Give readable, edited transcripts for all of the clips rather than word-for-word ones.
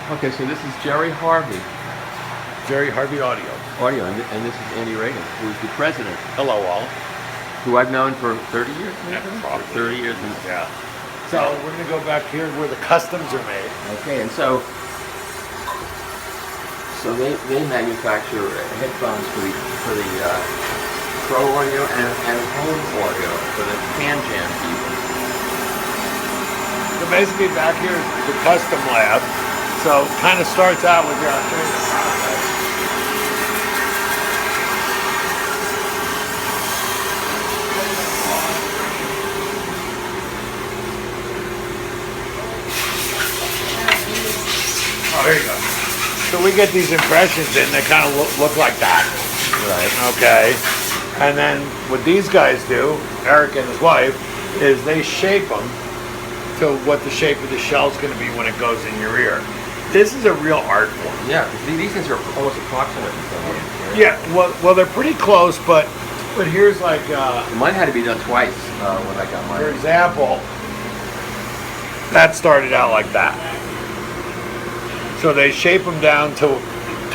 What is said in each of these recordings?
Okay, so this is Jerry Harvey. Jerry Harvey Audio. And this is Andy Regan, who is the president. Hello, all. Who I've known for 30 years, maybe? Yeah, probably. 30 years. Yeah. So we're going to go back here where the customs are made. Okay, and so they manufacture headphones for the pro audio and home audio for the Can Jam people. So basically back here is the custom lab. So it kind of starts out with your process. Oh, here you go. So we get these impressions in that kind of look like that. Right. Okay. And then what these guys do, Eric and his wife, is they shape them to what the shape of the shell's going to be when it goes in your ear. This is a real art form. Yeah, these things are almost approximate in some ways. Right? Yeah, well, they're pretty close, but here's like... mine had to be done twice when I got mine. For example, that started out like that. So they shape them down to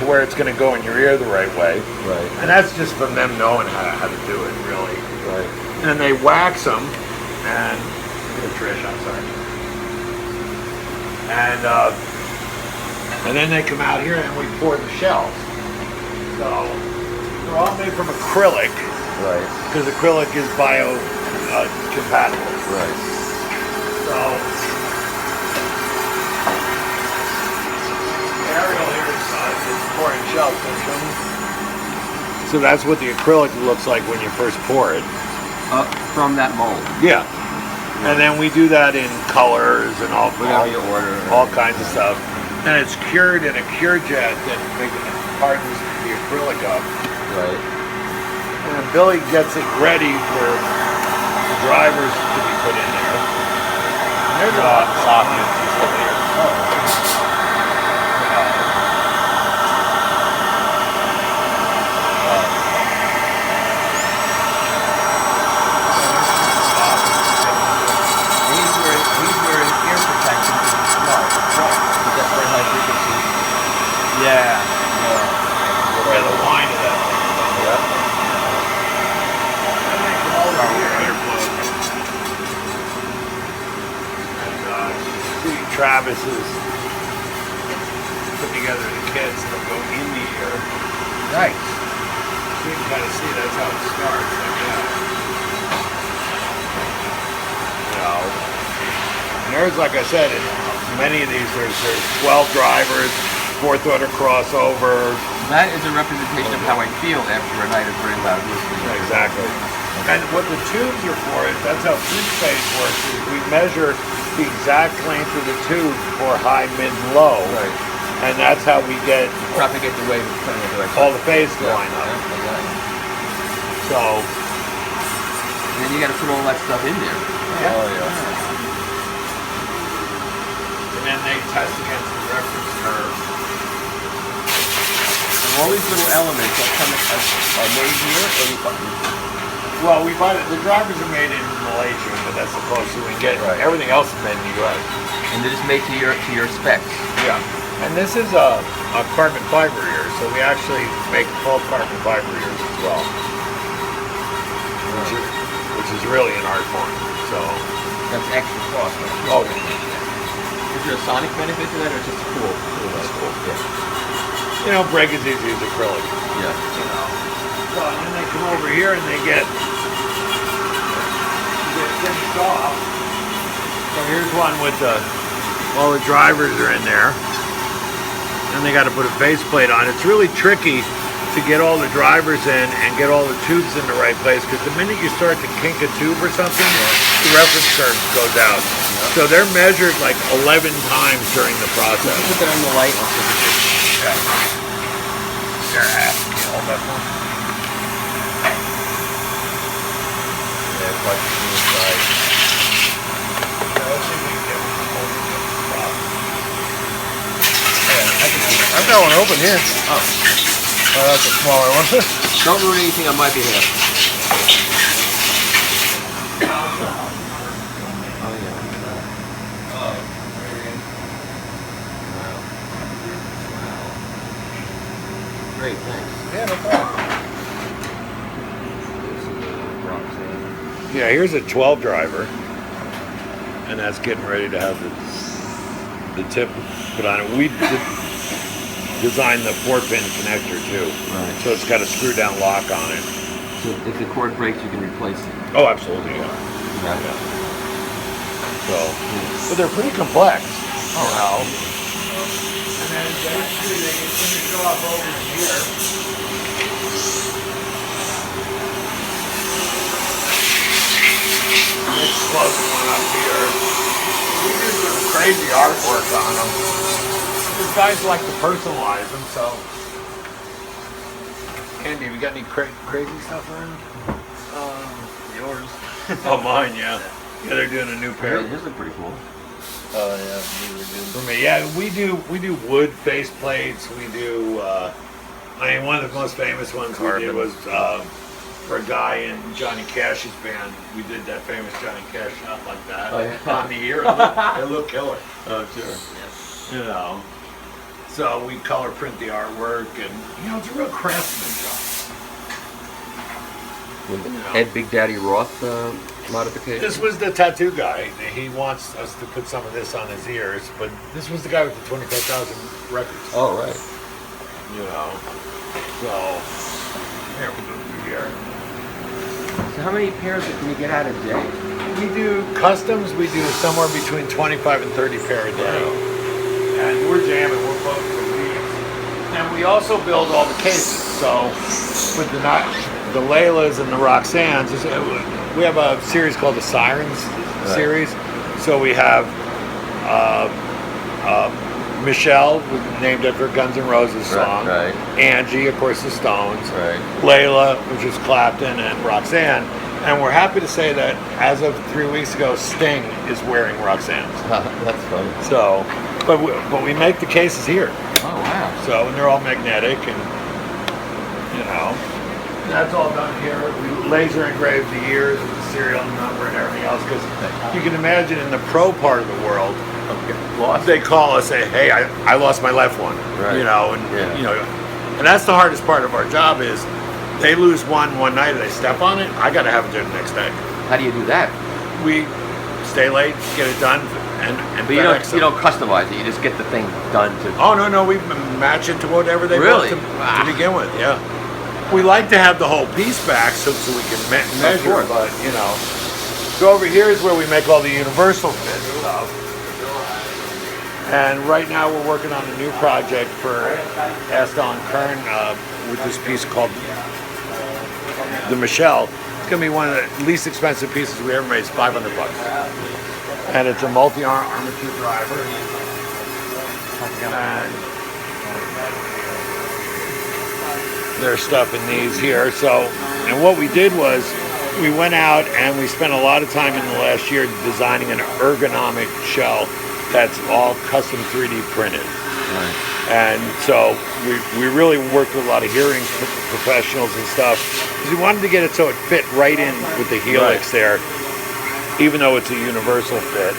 where it's going to go in your ear the right way. Right. And that's just from them knowing how to do it, really. Right. And they wax them, and... Trish, I'm sorry. And then they come out here and we pour the shells. So they're all made from acrylic. Right. Because acrylic is bio compatible. Right. So Ariel here is pouring shells. So that's what the acrylic looks like when you first pour it. From that mold. Yeah. And then we do that in colors and all kinds of stuff. And it's cured in a cure jet that hardens the acrylic up. Right. And then Billy gets it ready for the drivers to be put in there. And there's a lot of sockets here. Yeah, the wine of that thing. Yeah. See Travis is putting together the kits that go in the ear. Right. So you can kind of see that's how it starts, like that. You know, and there's, like I said, in many of these, there's 12 drivers. Fourth order crossover. That is a representation of how I feel after a night of very loud listening. Exactly. And what the tubes are for is that's how tube space works. Is we measure the exact length of the tube for high, mid, and low. Right. And that's how we get propagate the wave all the phase to line up. So then you got to put all that stuff in there. Yeah. Oh yeah. And then they test against the reference curve. All these little elements are made here, or well, we buy it. The drivers are made in Malaysia, but that's the closest we get. Right. Everything else is made in the U.S. And they're just made to your specs. Yeah. And this is a carbon fiber ear, so we actually make full carbon fiber ears as well, which is really an art form. So that's extra cost. Oh. Is there a sonic benefit to that, or just cool? That's cool. Yeah. You know, break is easy as acrylic. Yeah. You know. So and then they come over here and they get finished off. So here's one with all the drivers are in there. And they got to put a faceplate on. It's really tricky to get all the drivers in and get all the tubes in the right place, because the minute you start to kink a tube or something, the reference curve goes out. Yeah. So they're measured like 11 times during the process. Put that on the light. Yeah. There, hold that one. Yeah, it's like inside. Let's see if we can get one over the top. Yeah, I can see it. I've got one open here. Oh. Oh, that's a smaller one. Don't ruin anything on my behalf. Oh, yeah. great, thanks. Yeah, no problem. This is a Roxanne. Yeah, here's a 12 driver, and that's getting ready to have the tip put on it. We designed the 4-pin connector too, Right. so it's got a screw down lock on it. So if the cord breaks, you can replace it. Oh, absolutely, yeah. Yeah. So, but they're pretty complex. Oh, wow. And then basically they can finish off over here. Let's close one up here. We do some crazy artwork on them. These guys like to personalize them, so. Andy, we got any crazy stuff around? Yours. Oh, mine, yeah. Yeah, they're doing a new pair. Yeah, his look pretty cool. Oh yeah, For me, yeah, we do wood face plates. We do. I mean, one of the most famous ones we did was for a guy in Johnny Cash's band. We did that famous Johnny Cash shot like that Oh, yeah. on the ear. It looked killer. Oh, sure. You know. So we color print the artwork, and you know, it's a real craftsman job. With Ed Big Daddy Roth modification. This was the tattoo guy. He wants us to put some of this on his ears, but this was the guy with the 25,000 records. Oh, right. You know. So here we go through here. So how many pairs can you get out a day? We do customs. We do somewhere between 25 and 30 pair a day, and we're jamming. We're both for these. And we also build all the cases. So with the Laylas and the Roxannes, we have a series called the Sirens series. So we have Michelle, named after a Guns N' Roses song. Right. Angie, of course, the Stones. Right. Layla, which is Clapton, and Roxanne. And we're happy to say that as of 3 weeks ago, Sting is wearing Roxanne's. That's funny. So, but we make the cases here. Oh, wow. So, and they're all magnetic, and you know, that's all done here. We laser engrave the ears with the serial number and everything else, because you can imagine in the pro part of the world, they call us, say, hey, I lost my left one. Right. You know, and you know, and that's the hardest part of our job is they lose one night and they step on it. I got to have it there the next day. How do you do that? We stay late, get it done, and But you don't customize it. You just get the thing done to. Oh no, we match it to whatever they Really? want to begin with. Yeah, we like to have the whole piece back so we can measure. course. But you know, so over here is where we make all the universal fit stuff. And right now we're working on a new project for Aston Kern with this piece called the Michelle. It's gonna be one of the least expensive pieces we ever made. It's $500, and it's a multi-armature driver. And there's stuff in these here. So, and what we did was we went out and we spent a lot of time in the last year designing an ergonomic shell that's all custom 3D printed. Right. And so we really worked with a lot of hearing professionals and stuff, because we wanted to get it so it fit right in with the helix there, even though it's a universal fit.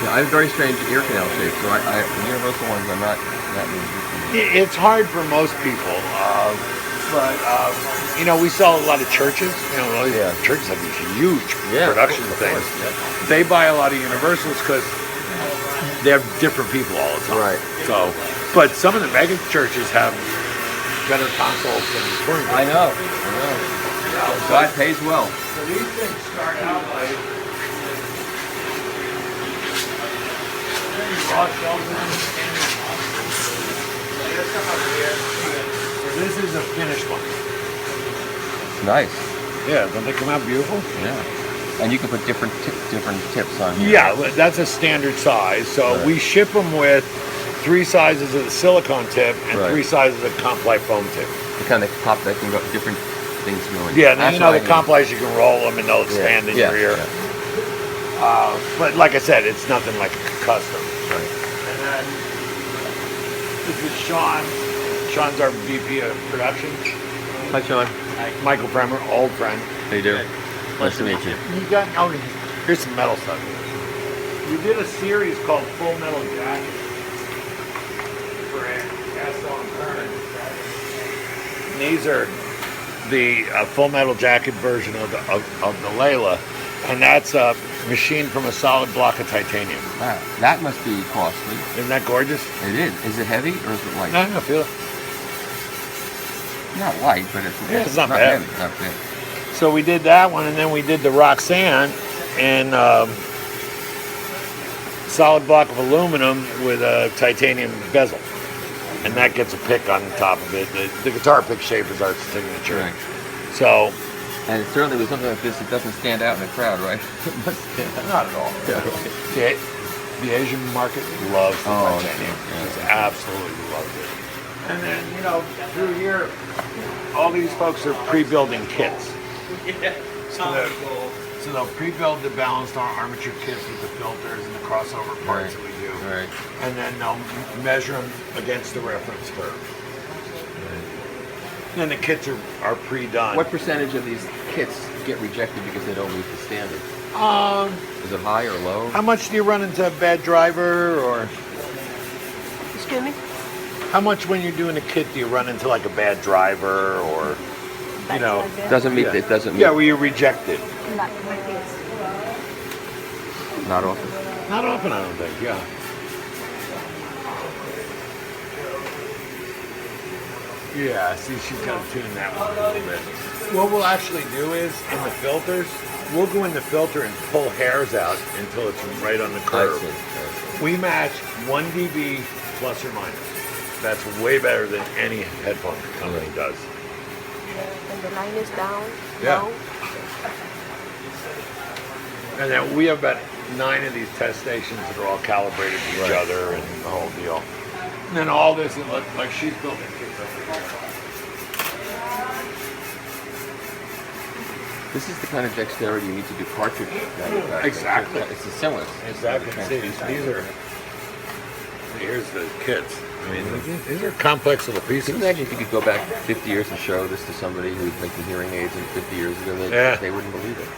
Yeah, I have very strange ear canal shape, so the universal ones I'm not that easy. It's hard for most people, but you know, we sell a lot of churches. You know, churches have these huge production things. Course, yeah. They buy a lot of universals because they have different people all the time. Right. So, but some of the mega churches have better consoles than touring. I know. God pays well. So these things start out like raw shells in them. So this is a finished one. Nice. Yeah, don't they come out beautiful? Yeah. And you can put different tips on here. Yeah, that's a standard size. So we ship them with 3 sizes of the silicone tip and 3 sizes of Compli foam tip. The kind of pop that can go different things going. Yeah, and then, you know, the Complis, you can roll them and they'll expand in your ear. Yeah. But like I said, it's nothing like a custom. Right. And then this is Sean. Sean's our VP of production. Hi, Sean. Michael Fremer, old friend. How you doing? Nice to meet you. You got, here's some metal stuff. We did a series called Full Metal Jacket for Aston Kern. these are the Full Metal Jacket version of the Layla, and that's machined from a solid block of titanium. Wow, that must be costly. Isn't that gorgeous? It is. Is it heavy or is it light? I feel it. Not light, but it's not bad. Heavy. Not bad. So we did that one, and then we did the Roxanne in solid block of aluminum with a titanium bezel, and that gets a pick on the top of it. The guitar pick shape is our signature. Right. So, and certainly with something like this, it doesn't stand out in the crowd, right? not at all. Yeah, right. The Asian market loves the titanium. Yeah. Just absolutely loves it. And then, you know, through here, all these folks are pre-building kits. So they'll pre-build the balanced armature kits with the filters and the crossover parts that we do. Right. And then they'll measure them against the reference curve. Right. Then the kits are pre-done. What percentage of these kits get rejected because they don't meet the standard? Is it high or low? How much do you run into a bad driver, or? Excuse me? How much when you're doing a kit do you run into like a bad driver, or, you know? Doesn't meet. It doesn't meet. Yeah, where you rejected. Like this. Not often. Not often, I don't think. Yeah. Yeah. See, she's got to tune that one a little bit. What we'll actually do is in the filters, we'll go in the filter and pull hairs out until it's right on the curve. I see. We match 1 dB plus or minus. That's way better than any headphone company does. And the line is down. Yeah. Down. And then we have about 9 of these test stations that are all calibrated to each other and the whole deal. And then all this, like she's building kits over here. This is the kind of dexterity you need to do cartridge manufacturing. Exactly. It's the similar. Exactly. See, these are. Here's the kits. I mean, these are complex little pieces. Can you imagine if you could go back 50 years and show this to somebody who was making hearing aids in 50 years ago? They wouldn't believe it.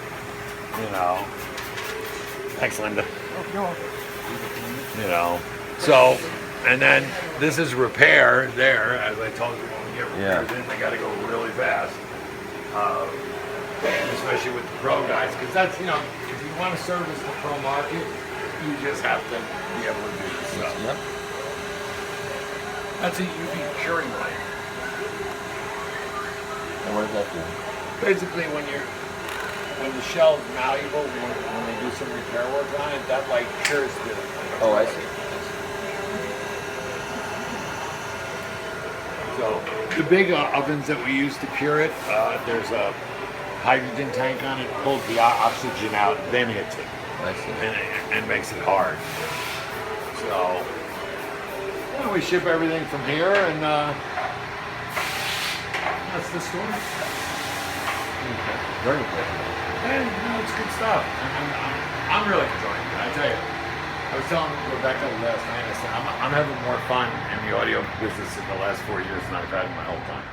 You know. Thanks, Linda. You know. So, and then this is repair there. As I told you, when we get repairs in, they got to go really fast. Especially with the pro guys, because that's, you know, if you want to service the pro market, you just have to be able to do this stuff. Yep. That's a UV curing light. And what does that do? Basically, when the shell is malleable, when they do some repair work on it, that light cures the. Oh, I see. So the big ovens that we use to cure it, there's a hydrogen tank on it, pulls the oxygen out, then hits it. I see. And makes it hard. So we ship everything from here, and that's the story. Okay. Very good. And it's good stuff. I'm really enjoying it. I tell you, I was telling Rebecca last night, I said I'm having more fun in the audio business in the last 4 years than I've had in my whole time.